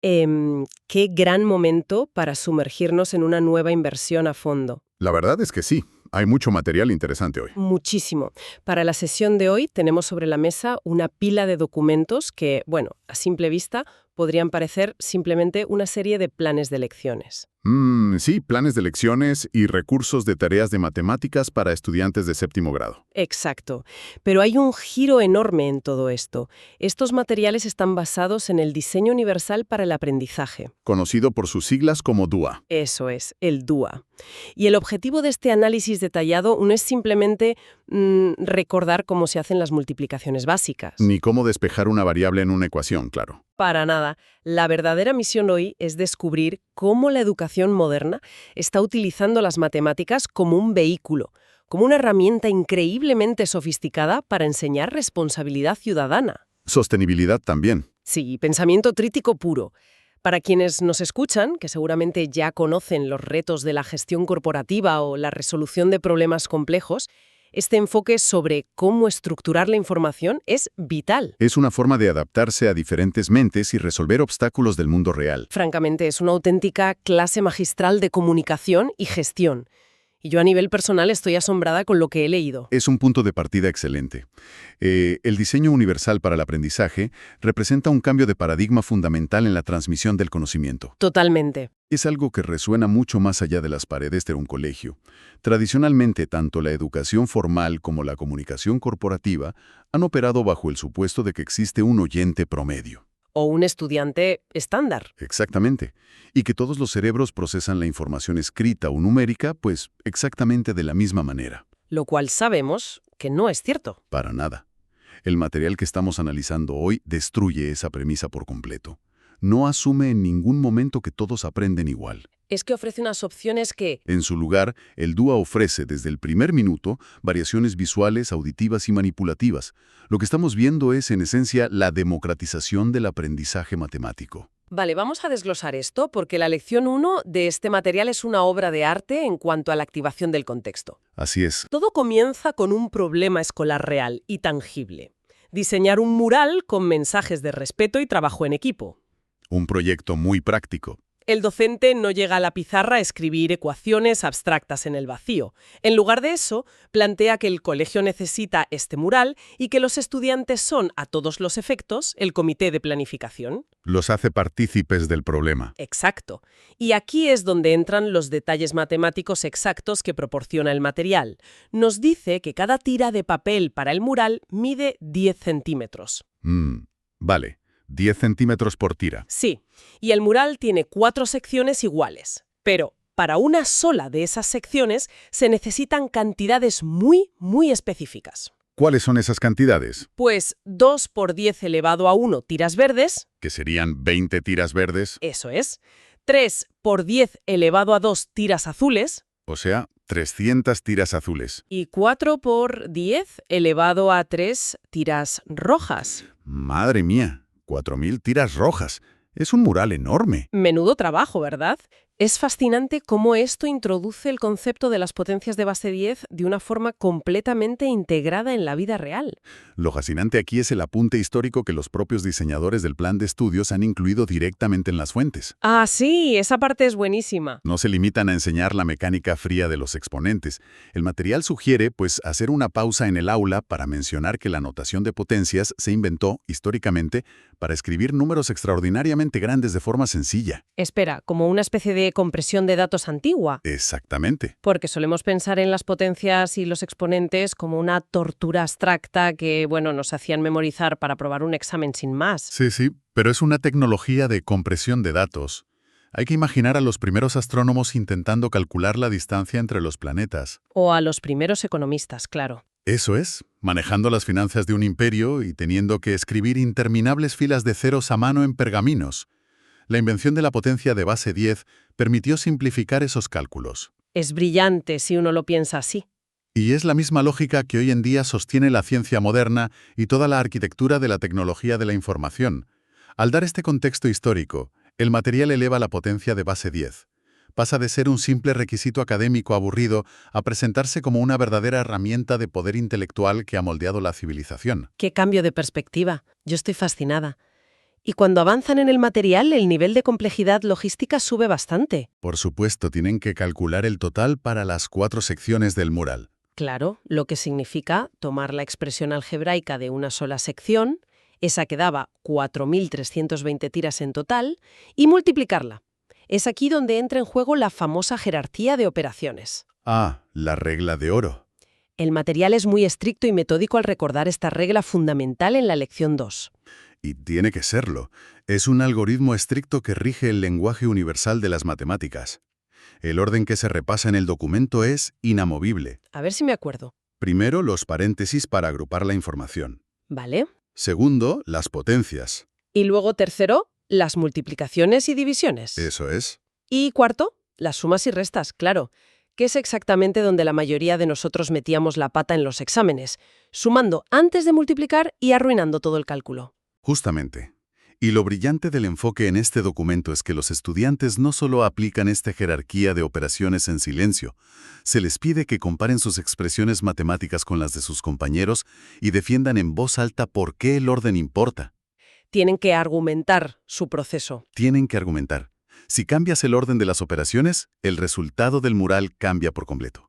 Qué gran momento para sumergirnos en una nueva inversión a fondo. La verdad es que sí, hay mucho material interesante hoy. Muchísimo. Para la sesión de hoy tenemos sobre la mesa una pila de documentos que, bueno, a simple vista podrían parecer simplemente una serie de planes de lecciones. Sí, planes de lecciones y recursos de tareas de matemáticas para estudiantes de séptimo grado. Exacto. Pero hay un giro enorme en todo esto. Estos materiales están basados en el diseño universal para el aprendizaje. Conocido por sus siglas como DUA. Eso es, el DUA. Y el objetivo de este análisis detallado no es simplemente recordar cómo se hacen las multiplicaciones básicas. Ni cómo despejar una variable en una ecuación, claro. Para nada. La verdadera misión hoy es descubrir cómo la educación moderna está utilizando las matemáticas como un vehículo, como una herramienta increíblemente sofisticada para enseñar responsabilidad ciudadana. Sostenibilidad también. Sí, pensamiento crítico puro. Para quienes nos escuchan, que seguramente ya conocen los retos de la gestión corporativa o la resolución de problemas complejos, este enfoque sobre cómo estructurar la información es vital. Es una forma de adaptarse a diferentes mentes y resolver obstáculos del mundo real. Francamente, es una auténtica clase magistral de comunicación y gestión. Y yo a nivel personal estoy asombrada con lo que he leído. Es un punto de partida excelente. El diseño universal para el aprendizaje representa un cambio de paradigma fundamental en la transmisión del conocimiento. Totalmente. Es algo que resuena mucho más allá de las paredes de un colegio. Tradicionalmente, tanto la educación formal como la comunicación corporativa han operado bajo el supuesto de que existe un oyente promedio. O un estudiante estándar. Exactamente. Y que todos los cerebros procesan la información escrita o numérica, pues exactamente de la misma manera. Lo cual sabemos que no es cierto. Para nada. El material que estamos analizando hoy destruye esa premisa por completo. No asume en ningún momento que todos aprenden igual. Es que ofrece unas opciones que... En su lugar, el DUA ofrece desde el primer minuto variaciones visuales, auditivas y manipulativas. Lo que estamos viendo es, en esencia, la democratización del aprendizaje matemático. Vale, vamos a desglosar esto porque la lección 1 de este material es una obra de arte en cuanto a la activación del contexto. Así es. Todo comienza con un problema escolar real y tangible. Diseñar un mural con mensajes de respeto y trabajo en equipo. Un proyecto muy práctico. El docente no llega a la pizarra a escribir ecuaciones abstractas en el vacío. En lugar de eso, plantea que el colegio necesita este mural y que los estudiantes son, a todos los efectos, el comité de planificación. Los hace partícipes del problema. Exacto. Y aquí es donde entran los detalles matemáticos exactos que proporciona el material. Nos dice que cada tira de papel para el mural mide 10 centímetros. Vale. 10 centímetros por tira. Sí, y el mural tiene 4 secciones iguales. Pero para una sola de esas secciones se necesitan cantidades muy específicas. ¿Cuáles son esas cantidades? Pues 2 por 10 elevado a 1 tiras verdes. Que serían 20 tiras verdes. Eso es. 3 por 10 elevado a 2 tiras azules. O sea, 300 tiras azules. Y 4 por 10 elevado a 3 tiras rojas. Madre mía. 4.000 tiras rojas. Es un mural enorme. Menudo trabajo, ¿verdad? Es fascinante cómo esto introduce el concepto de las potencias de base 10 de una forma completamente integrada en la vida real. Lo fascinante aquí es el apunte histórico que los propios diseñadores del plan de estudios han incluido directamente en las fuentes. Ah, sí, esa parte es buenísima. No se limitan a enseñar la mecánica fría de los exponentes. El material sugiere, pues, hacer una pausa en el aula para mencionar que la notación de potencias se inventó, históricamente, para escribir números extraordinariamente grandes de forma sencilla. Espera, como una especie de compresión de datos antigua. Exactamente. Porque solemos pensar en las potencias y los exponentes como una tortura abstracta que, nos hacían memorizar para aprobar un examen sin más. Sí, pero es una tecnología de compresión de datos. Hay que imaginar a los primeros astrónomos intentando calcular la distancia entre los planetas. O a los primeros economistas, claro. Eso es, manejando las finanzas de un imperio y teniendo que escribir interminables filas de ceros a mano en pergaminos. La invención de la potencia de base 10 permitió simplificar esos cálculos. Es brillante si uno lo piensa así. Y es la misma lógica que hoy en día sostiene la ciencia moderna y toda la arquitectura de la tecnología de la información. Al dar este contexto histórico, el material eleva la potencia de base 10. Pasa de ser un simple requisito académico aburrido a presentarse como una verdadera herramienta de poder intelectual que ha moldeado la civilización. ¡Qué cambio de perspectiva! Yo estoy fascinada. Y cuando avanzan en el material, el nivel de complejidad logística sube bastante. Por supuesto, tienen que calcular el total para las 4 secciones del mural. Claro, lo que significa tomar la expresión algebraica de una sola sección, esa que daba 4.320 tiras en total, y multiplicarla. Es aquí donde entra en juego la famosa jerarquía de operaciones. Ah, la regla de oro. El material es muy estricto y metódico al recordar esta regla fundamental en la lección 2. Y tiene que serlo. Es un algoritmo estricto que rige el lenguaje universal de las matemáticas. El orden que se repasa en el documento es inamovible. A ver si me acuerdo. Primero, los paréntesis para agrupar la información. ¿Vale? Segundo, las potencias. Y luego tercero, las multiplicaciones y divisiones. Eso es. Y cuarto, las sumas y restas, claro, que es exactamente donde la mayoría de nosotros metíamos la pata en los exámenes, sumando antes de multiplicar y arruinando todo el cálculo. Justamente. Y lo brillante del enfoque en este documento es que los estudiantes no solo aplican esta jerarquía de operaciones en silencio, se les pide que comparen sus expresiones matemáticas con las de sus compañeros y defiendan en voz alta por qué el orden importa. Tienen que argumentar su proceso. Tienen que argumentar. Si cambias el orden de las operaciones, el resultado del mural cambia por completo.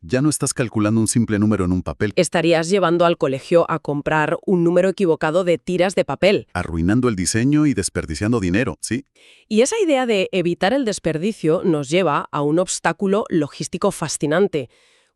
Ya no estás calculando un simple número en un papel, Estarías llevando al colegio a comprar un número equivocado de tiras de papel. arruinando el diseño y desperdiciando dinero, ¿sí? Y esa idea de evitar el desperdicio nos lleva a un obstáculo logístico fascinante.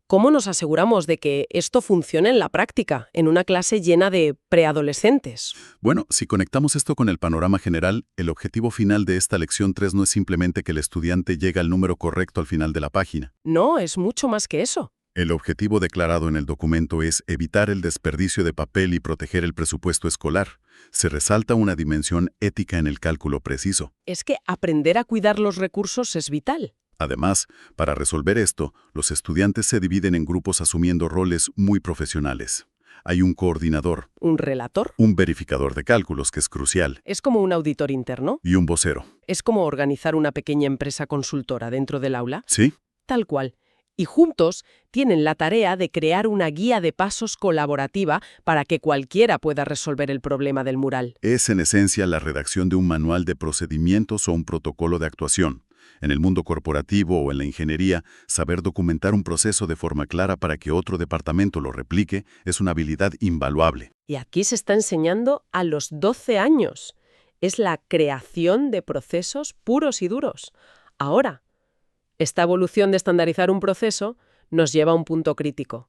¿Cómo nos aseguramos de que esto funcione en la práctica, en una clase llena de preadolescentes? Bueno, si conectamos esto con el panorama general, el objetivo final de esta lección 3 no es simplemente que el estudiante llegue al número correcto al final de la página. No, es mucho más que eso. El objetivo declarado en el documento es evitar el desperdicio de papel y proteger el presupuesto escolar. Se resalta una dimensión ética en el cálculo preciso. Es que aprender a cuidar los recursos es vital. Además, para resolver esto, los estudiantes se dividen en grupos asumiendo roles muy profesionales. Hay un coordinador, ¿Un relator? un verificador de cálculos, que es crucial, Es como un auditor interno. y un vocero. Es como organizar una pequeña empresa consultora dentro del aula. ¿Sí? Tal cual. Y juntos tienen la tarea de crear una guía de pasos colaborativa para que cualquiera pueda resolver el problema del mural. Es en esencia la redacción de un manual de procedimientos o un protocolo de actuación. En el mundo corporativo o en la ingeniería, saber documentar un proceso de forma clara para que otro departamento lo replique es una habilidad invaluable. Y aquí se está enseñando a los 12 años. Es la creación de procesos puros y duros. Ahora, esta evolución de estandarizar un proceso nos lleva a un punto crítico.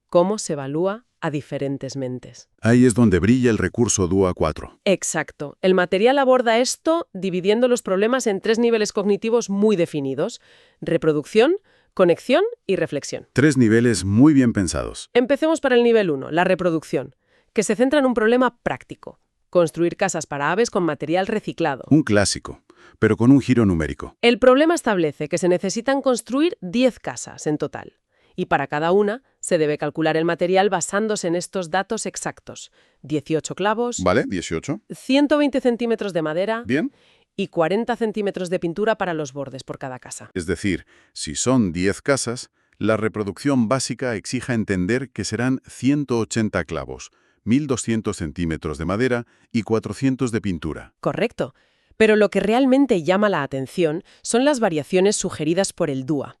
¿Cómo se evalúa a diferentes mentes? Ahí es donde brilla el recurso DUA 4. Exacto. El material aborda esto dividiendo los problemas en 3 niveles cognitivos muy definidos: reproducción, conexión y reflexión. 3 niveles muy bien pensados. Empecemos para el nivel 1, la reproducción, que se centra en un problema práctico: construir casas para aves con material reciclado. Un clásico, pero con un giro numérico. El problema establece que se necesitan construir 10 casas en total. Y para cada una se debe calcular el material basándose en estos datos exactos: 18 clavos, ¿Vale? 18. 120 centímetros de madera Bien. y 40 centímetros de pintura para los bordes por cada casa. Es decir, si son 10 casas, la reproducción básica exige entender que serán 180 clavos, 1.200 centímetros de madera y 400 de pintura. Correcto. Pero lo que realmente llama la atención son las variaciones sugeridas por el DUA.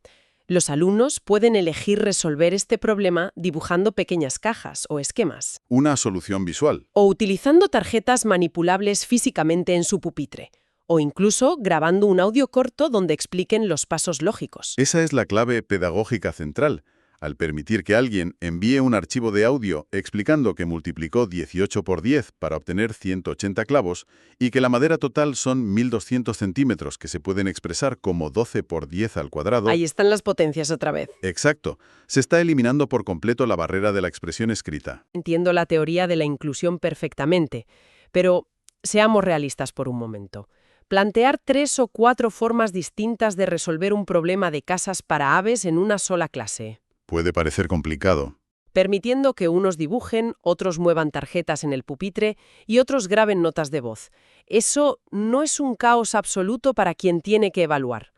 Los alumnos pueden elegir resolver este problema dibujando pequeñas cajas o esquemas, Una solución visual. o utilizando tarjetas manipulables físicamente en su pupitre, o incluso grabando un audio corto donde expliquen los pasos lógicos. Esa es la clave pedagógica central. Al permitir que alguien envíe un archivo de audio explicando que multiplicó 18 por 10 para obtener 180 clavos y que la madera total son 1.200 centímetros que se pueden expresar como 12 por 10 al cuadrado. Ahí están las potencias otra vez. Exacto. Se está eliminando por completo la barrera de la expresión escrita. Entiendo la teoría de la inclusión perfectamente, pero seamos realistas por un momento. Plantear 3 o 4 formas distintas de resolver un problema de casas para aves en una sola clase, Puede parecer complicado. permitiendo que unos dibujen, otros muevan tarjetas en el pupitre y otros graben notas de voz. Eso no es un caos absoluto para quien tiene que evaluar.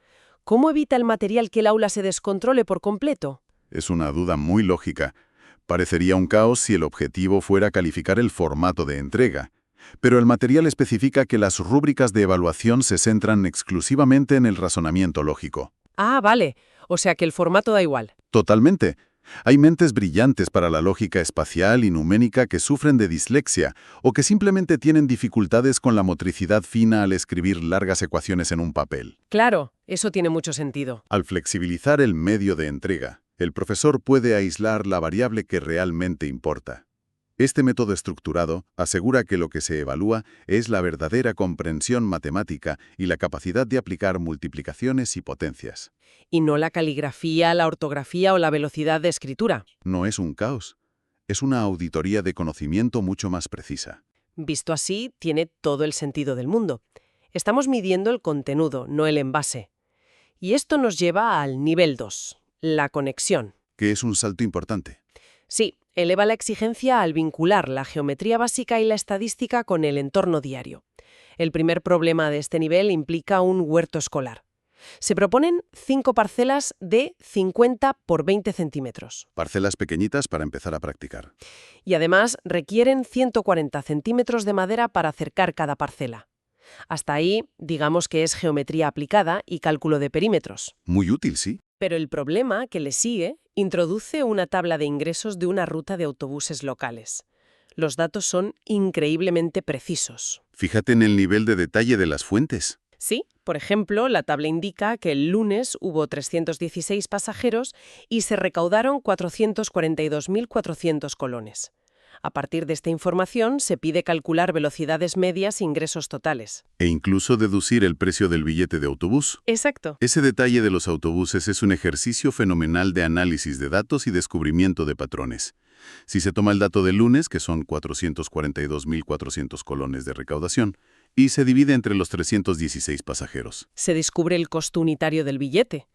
¿Cómo evita el material que el aula se descontrole por completo? Es una duda muy lógica. Parecería un caos si el objetivo fuera calificar el formato de entrega. Pero el material especifica que las rúbricas de evaluación se centran exclusivamente en el razonamiento lógico. Ah, vale. O sea que el formato da igual. Totalmente. Hay mentes brillantes para la lógica espacial y numérica que sufren de dislexia o que simplemente tienen dificultades con la motricidad fina al escribir largas ecuaciones en un papel. Claro, eso tiene mucho sentido. Al flexibilizar el medio de entrega, el profesor puede aislar la variable que realmente importa. Este método estructurado asegura que lo que se evalúa es la verdadera comprensión matemática y la capacidad de aplicar multiplicaciones y potencias. Y no la caligrafía, la ortografía o la velocidad de escritura. No es un caos, es una auditoría de conocimiento mucho más precisa. Visto así, tiene todo el sentido del mundo. Estamos midiendo el contenido, no el envase. Y esto nos lleva al nivel 2, la conexión. Que es un salto importante. Sí, eleva la exigencia al vincular la geometría básica y la estadística con el entorno diario. El primer problema de este nivel implica un huerto escolar. Se proponen 5 parcelas de 50 por 20 centímetros. Parcelas pequeñitas para empezar a practicar. Y además requieren 140 centímetros de madera para acercar cada parcela. Hasta ahí, digamos que es geometría aplicada y cálculo de perímetros. Muy útil, sí. Pero el problema que le sigue introduce una tabla de ingresos de una ruta de autobuses locales. Los datos son increíblemente precisos. Fíjate en el nivel de detalle de las fuentes. Sí, por ejemplo, la tabla indica que el lunes hubo 316 pasajeros y se recaudaron 442.400 colones. A partir de esta información se pide calcular velocidades medias e ingresos totales. E incluso deducir el precio del billete de autobús. Exacto. Ese detalle de los autobuses es un ejercicio fenomenal de análisis de datos y descubrimiento de patrones. Si se toma el dato del lunes, que son 442.400 colones de recaudación, y se divide entre los 316 pasajeros. Se descubre el costo unitario del billete.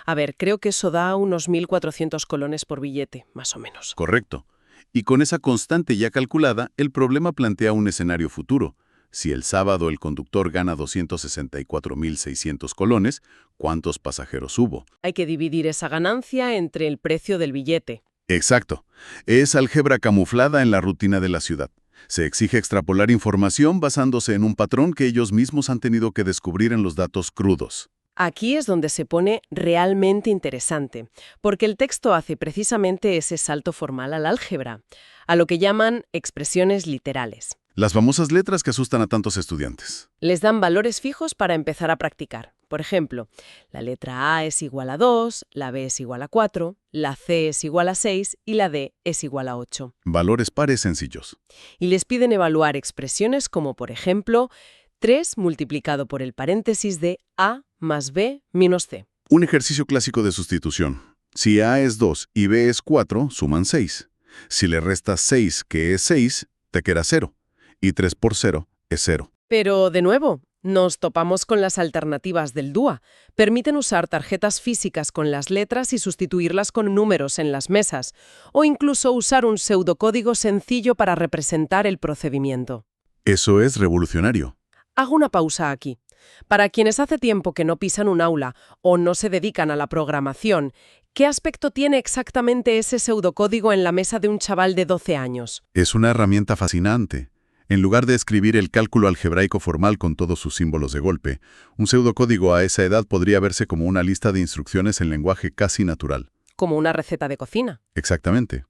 A ver, creo que eso da unos 1.400 colones por billete, más o menos. Correcto. Y con esa constante ya calculada, el problema plantea un escenario futuro. Si el sábado el conductor gana 264.600 colones, ¿cuántos pasajeros hubo? Hay que dividir esa ganancia entre el precio del billete. Exacto. Es álgebra camuflada en la rutina de la ciudad. Se exige extrapolar información basándose en un patrón que ellos mismos han tenido que descubrir en los datos crudos. Aquí es donde se pone realmente interesante, porque el texto hace precisamente ese salto formal al álgebra, a lo que llaman expresiones literales. Las famosas letras que asustan a tantos estudiantes. Les dan valores fijos para empezar a practicar. Por ejemplo, la letra A es igual a 2, la B es igual a 4, la C es igual a 6 y la D es igual a 8. Valores pares sencillos. Y les piden evaluar expresiones como, por ejemplo, 3 multiplicado por el paréntesis de A más B menos C. Un ejercicio clásico de sustitución. Si A es 2 y B es 4, suman 6. Si le restas 6, que es 6, te queda 0. Y 3 por 0 es 0. Pero, de nuevo, nos topamos con las alternativas del DUA. Permiten usar tarjetas físicas con las letras y sustituirlas con números en las mesas, o incluso usar un pseudocódigo sencillo para representar el procedimiento. Eso es revolucionario. Hago una pausa aquí. Para quienes hace tiempo que no pisan un aula o no se dedican a la programación, ¿qué aspecto tiene exactamente ese pseudocódigo en la mesa de un chaval de 12 años? Es una herramienta fascinante. En lugar de escribir el cálculo algebraico formal con todos sus símbolos de golpe, un pseudocódigo a esa edad podría verse como una lista de instrucciones en lenguaje casi natural. Como una receta de cocina. Exactamente.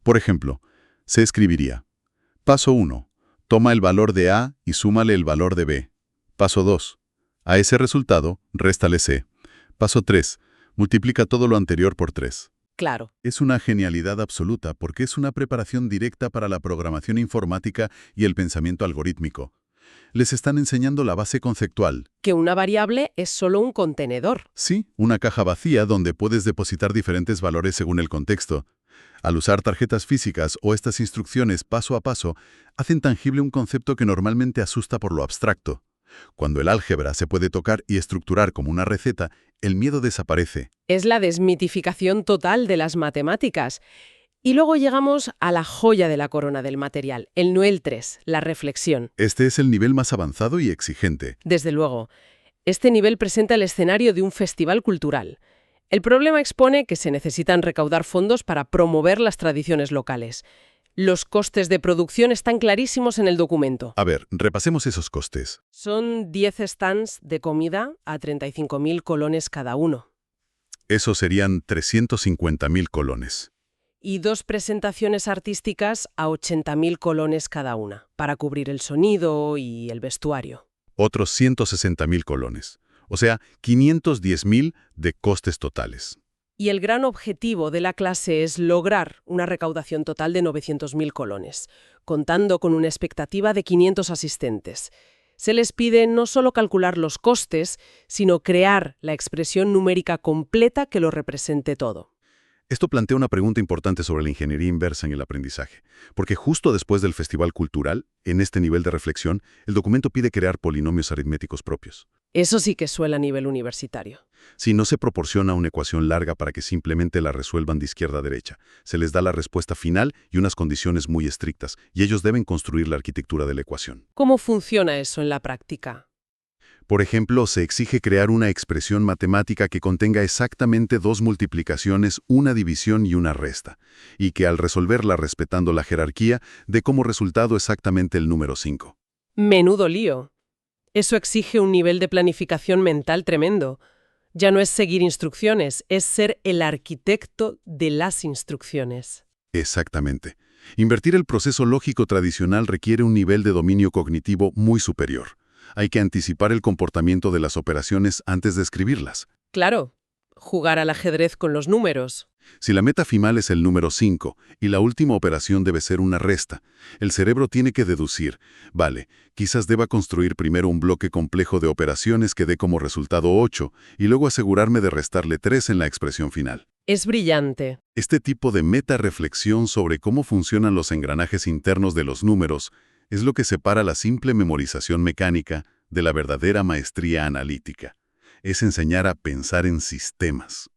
Por ejemplo, se escribiría: Paso 1. Toma el valor de A y súmale el valor de B. Paso 2. A ese resultado, réstale C. Paso 3. Multiplica todo lo anterior por 3. Claro. Es una genialidad absoluta porque es una preparación directa para la programación informática y el pensamiento algorítmico. Les están enseñando la base conceptual. Que una variable es solo un contenedor. Sí, una caja vacía donde puedes depositar diferentes valores según el contexto. Al usar tarjetas físicas o estas instrucciones paso a paso, hacen tangible un concepto que normalmente asusta por lo abstracto. Cuando el álgebra se puede tocar y estructurar como una receta, el miedo desaparece. Es la desmitificación total de las matemáticas. Y luego llegamos a la joya de la corona del material, el nivel 3, la reflexión. Este es el nivel más avanzado y exigente. Desde luego, este nivel presenta el escenario de un festival cultural. El problema expone que se necesitan recaudar fondos para promover las tradiciones locales. Los costes de producción están clarísimos en el documento. A ver, repasemos esos costes. Son 10 stands de comida a 35.000 colones cada uno. Eso serían 350.000 colones. Y 2 presentaciones artísticas a 80.000 colones cada una, para cubrir el sonido y el vestuario. Otros 160.000 colones. O sea, 510.000 de costes totales. Y el gran objetivo de la clase es lograr una recaudación total de 900.000 colones, contando con una expectativa de 500 asistentes. Se les pide no solo calcular los costes, sino crear la expresión numérica completa que lo represente todo. Esto plantea una pregunta importante sobre la ingeniería inversa en el aprendizaje, porque justo después del Festival Cultural, en este nivel de reflexión, el documento pide crear polinomios aritméticos propios. Eso sí que suena a nivel universitario. Si no se proporciona una ecuación larga para que simplemente la resuelvan de izquierda a derecha, se les da la respuesta final y unas condiciones muy estrictas, y ellos deben construir la arquitectura de la ecuación. ¿Cómo funciona eso en la práctica? Por ejemplo, se exige crear una expresión matemática que contenga exactamente 2 multiplicaciones, una división y una resta, y que al resolverla respetando la jerarquía, dé como resultado exactamente el número 5. Menudo lío. Eso exige un nivel de planificación mental tremendo. Ya no es seguir instrucciones, es ser el arquitecto de las instrucciones. Exactamente. Invertir el proceso lógico tradicional requiere un nivel de dominio cognitivo muy superior. Hay que anticipar el comportamiento de las operaciones antes de escribirlas. Claro, jugar al ajedrez con los números. Si la meta final es el número 5 y la última operación debe ser una resta, el cerebro tiene que deducir, vale, quizás deba construir primero un bloque complejo de operaciones que dé como resultado 8 y luego asegurarme de restarle 3 en la expresión final. Es brillante. Este tipo de meta-reflexión sobre cómo funcionan los engranajes internos de los números es lo que separa la simple memorización mecánica de la verdadera maestría analítica. Es enseñar a pensar en sistemas.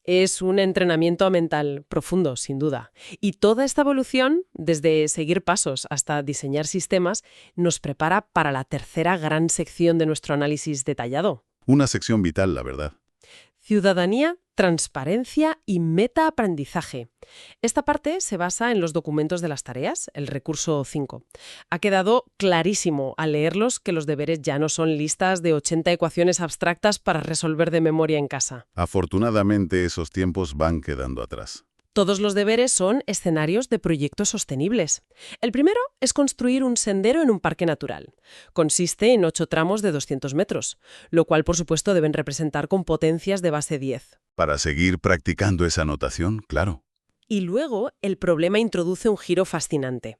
Es un entrenamiento mental profundo, sin duda. Y toda esta evolución, desde seguir pasos hasta diseñar sistemas, nos prepara para la tercera gran sección de nuestro análisis detallado. Una sección vital, la verdad. Ciudadanía, transparencia y metaaprendizaje. Esta parte se basa en los documentos de las tareas, el recurso 5. Ha quedado clarísimo al leerlos que los deberes ya no son listas de 80 ecuaciones abstractas para resolver de memoria en casa. Afortunadamente, esos tiempos van quedando atrás. Todos los deberes son escenarios de proyectos sostenibles. El primero es construir un sendero en un parque natural. Consiste en 8 tramos de 200 metros, lo cual por supuesto deben representar con potencias de base 10. Para seguir practicando esa notación, claro. Y luego el problema introduce un giro fascinante.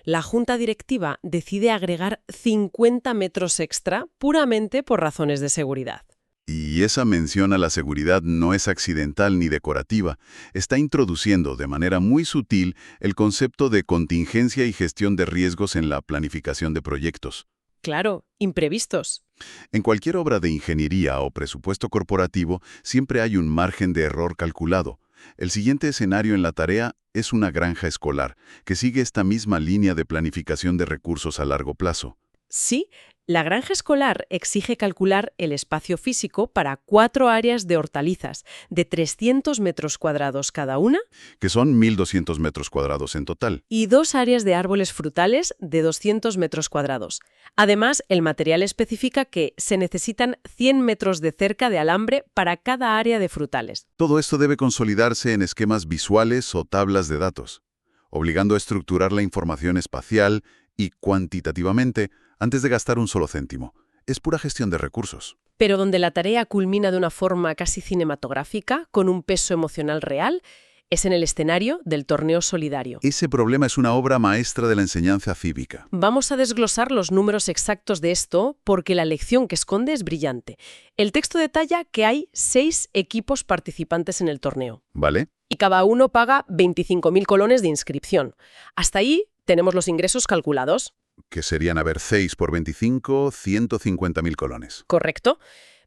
La junta directiva decide agregar 50 metros extra puramente por razones de seguridad. Y esa mención a la seguridad no es accidental ni decorativa. Está introduciendo de manera muy sutil el concepto de contingencia y gestión de riesgos en la planificación de proyectos. Claro, imprevistos. En cualquier obra de ingeniería o presupuesto corporativo siempre hay un margen de error calculado. El siguiente escenario en la tarea es una granja escolar, que sigue esta misma línea de planificación de recursos a largo plazo. Sí, la granja escolar exige calcular el espacio físico para 4 áreas de hortalizas de 300 metros cuadrados cada una, Que son 1.200 metros cuadrados en total. y 2 áreas de árboles frutales de 200 metros cuadrados. Además, el material especifica que se necesitan 100 metros de cerca de alambre para cada área de frutales. Todo esto debe consolidarse en esquemas visuales o tablas de datos, obligando a estructurar la información espacial y cuantitativamente antes de gastar un solo céntimo. Es pura gestión de recursos. Pero donde la tarea culmina de una forma casi cinematográfica, con un peso emocional real, es en el escenario del torneo solidario. Ese problema es una obra maestra de la enseñanza cívica. Vamos a desglosar los números exactos de esto porque la lección que esconde es brillante. El texto detalla que hay 6 equipos participantes en el torneo. ¿Vale? Y cada uno paga 25.000 colones de inscripción. Hasta ahí tenemos los ingresos calculados. Que serían, 6 por 25, 150.000 colones. Correcto.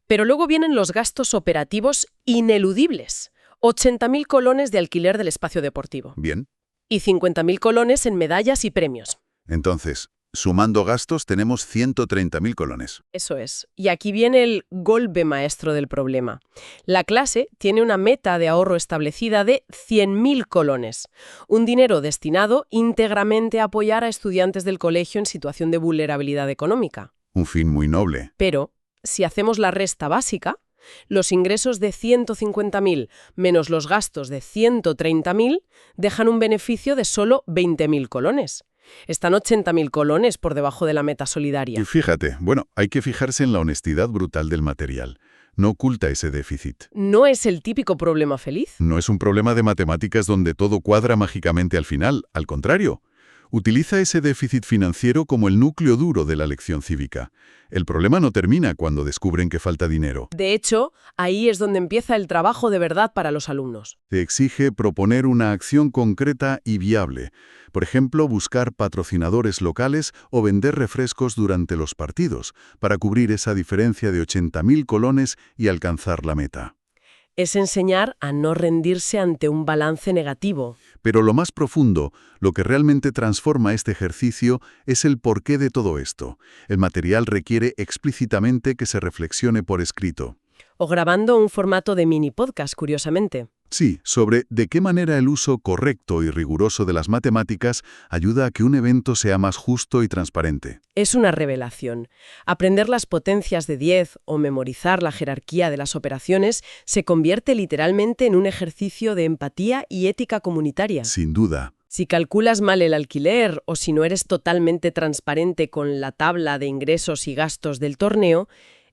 Pero luego vienen los gastos operativos ineludibles. 80.000 colones de alquiler del espacio deportivo. Bien. Y 50.000 colones en medallas y premios. Entonces, Sumando gastos tenemos 130.000 colones. Eso es. Y aquí viene el golpe maestro del problema. La clase tiene una meta de ahorro establecida de 100.000 colones, un dinero destinado íntegramente a apoyar a estudiantes del colegio en situación de vulnerabilidad económica. Un fin muy noble. Pero, si hacemos la resta básica, los ingresos de 150.000 menos los gastos de 130.000 dejan un beneficio de solo 20.000 colones. Están 80.000 colones por debajo de la meta solidaria. Y fíjate, bueno, hay que fijarse en la honestidad brutal del material. No oculta ese déficit. ¿No es el típico problema feliz? No es un problema de matemáticas donde todo cuadra mágicamente al final, al contrario. Utiliza ese déficit financiero como el núcleo duro de la lección cívica. El problema no termina cuando descubren que falta dinero. De hecho, ahí es donde empieza el trabajo de verdad para los alumnos. Te exige proponer una acción concreta y viable. Por ejemplo, buscar patrocinadores locales o vender refrescos durante los partidos, para cubrir esa diferencia de 80.000 colones y alcanzar la meta. Es enseñar a no rendirse ante un balance negativo. Pero lo más profundo, lo que realmente transforma este ejercicio, es el porqué de todo esto. El material requiere explícitamente que se reflexione por escrito. O grabando un formato de mini podcast, curiosamente. Sí, sobre de qué manera el uso correcto y riguroso de las matemáticas ayuda a que un evento sea más justo y transparente. Es una revelación. Aprender las potencias de 10 o memorizar la jerarquía de las operaciones se convierte literalmente en un ejercicio de empatía y ética comunitaria. Sin duda. Si calculas mal el alquiler o si no eres totalmente transparente con la tabla de ingresos y gastos del torneo,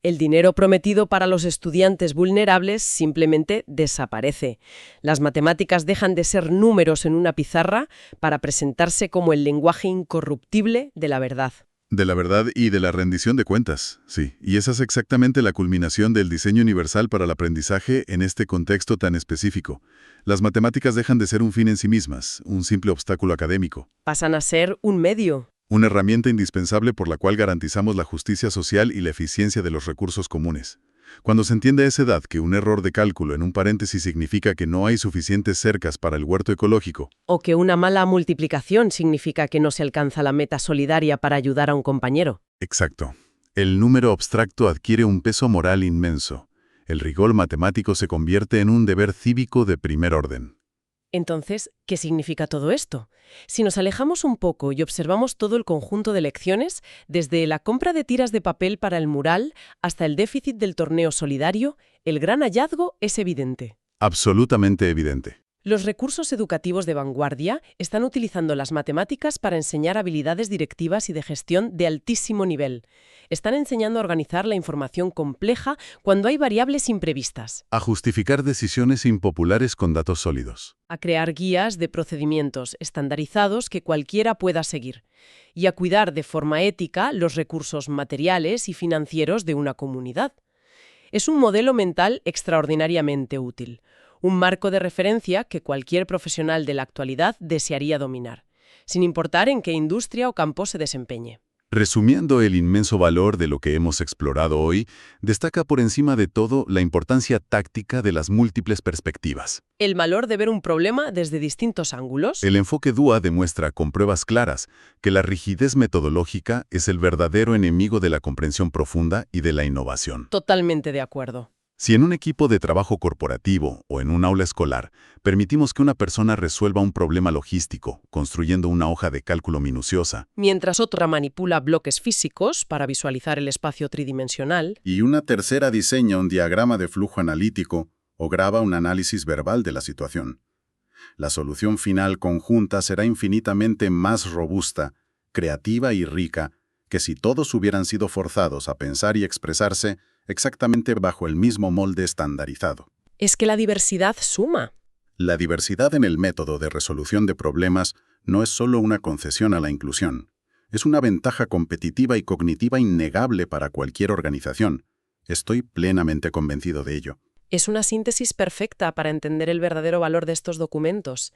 el dinero prometido para los estudiantes vulnerables simplemente desaparece. Las matemáticas dejan de ser números en una pizarra para presentarse como el lenguaje incorruptible de la verdad. De la verdad y de la rendición de cuentas, sí. Y esa es exactamente la culminación del diseño universal para el aprendizaje en este contexto tan específico. Las matemáticas dejan de ser un fin en sí mismas, un simple obstáculo académico. Pasan a ser un medio. Una herramienta indispensable por la cual garantizamos la justicia social y la eficiencia de los recursos comunes. Cuando se entiende a esa edad que un error de cálculo en un paréntesis significa que no hay suficientes cercas para el huerto ecológico, O que una mala multiplicación significa que no se alcanza la meta solidaria para ayudar a un compañero. exacto. El número abstracto adquiere un peso moral inmenso. El rigor matemático se convierte en un deber cívico de primer orden. Entonces, ¿qué significa todo esto? Si nos alejamos un poco y observamos todo el conjunto de lecciones, desde la compra de tiras de papel para el mural hasta el déficit del torneo solidario, el gran hallazgo es evidente. Absolutamente evidente. Los recursos educativos de vanguardia están utilizando las matemáticas para enseñar habilidades directivas y de gestión de altísimo nivel. Están enseñando a organizar la información compleja cuando hay variables imprevistas, A justificar decisiones impopulares con datos sólidos. a crear guías de procedimientos estandarizados que cualquiera pueda seguir y a cuidar de forma ética los recursos materiales y financieros de una comunidad. Es un modelo mental extraordinariamente útil. Un marco de referencia que cualquier profesional de la actualidad desearía dominar, sin importar en qué industria o campo se desempeñe. Resumiendo el inmenso valor de lo que hemos explorado hoy, destaca por encima de todo la importancia táctica de las múltiples perspectivas. El valor de ver un problema desde distintos ángulos. El enfoque DUA demuestra con pruebas claras que la rigidez metodológica es el verdadero enemigo de la comprensión profunda y de la innovación. Totalmente de acuerdo. Si en un equipo de trabajo corporativo o en un aula escolar permitimos que una persona resuelva un problema logístico construyendo una hoja de cálculo minuciosa, Mientras otra manipula bloques físicos para visualizar el espacio tridimensional, y una tercera diseña un diagrama de flujo analítico o graba un análisis verbal de la situación, la solución final conjunta será infinitamente más robusta, creativa y rica que si todos hubieran sido forzados a pensar y expresarse exactamente bajo el mismo molde estandarizado. es que la diversidad suma. La diversidad en el método de resolución de problemas no es solo una concesión a la inclusión, es una ventaja competitiva y cognitiva innegable para cualquier organización. Estoy plenamente convencido de ello. Es una síntesis perfecta para entender el verdadero valor de estos documentos.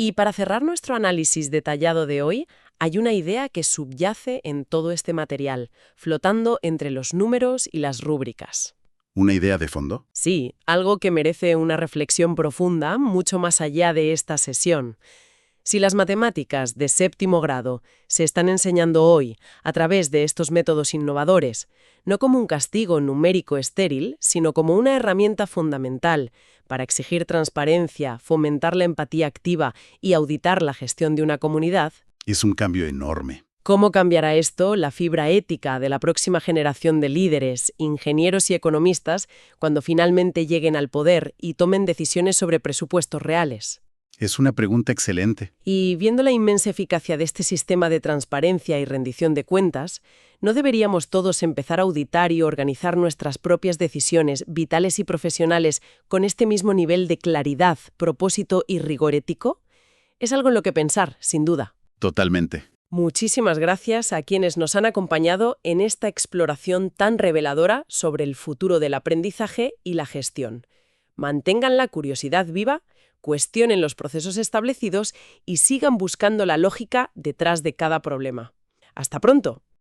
Y para cerrar nuestro análisis detallado de hoy, hay una idea que subyace en todo este material, flotando entre los números y las rúbricas. ¿Una idea de fondo? Sí, algo que merece una reflexión profunda, mucho más allá de esta sesión. Si las matemáticas de séptimo grado se están enseñando hoy a través de estos métodos innovadores, no como un castigo numérico estéril, sino como una herramienta fundamental para exigir transparencia, fomentar la empatía activa y auditar la gestión de una comunidad, Es un cambio enorme. ¿cómo cambiará esto la fibra ética de la próxima generación de líderes, ingenieros y economistas cuando finalmente lleguen al poder y tomen decisiones sobre presupuestos reales? Es una pregunta excelente. Y viendo la inmensa eficacia de este sistema de transparencia y rendición de cuentas, ¿no deberíamos todos empezar a auditar y organizar nuestras propias decisiones vitales y profesionales con este mismo nivel de claridad, propósito y rigor ético? Es algo en lo que pensar, sin duda. Totalmente. Muchísimas gracias a quienes nos han acompañado en esta exploración tan reveladora sobre el futuro del aprendizaje y la gestión. Mantengan la curiosidad viva, cuestionen los procesos establecidos y sigan buscando la lógica detrás de cada problema. ¡Hasta pronto!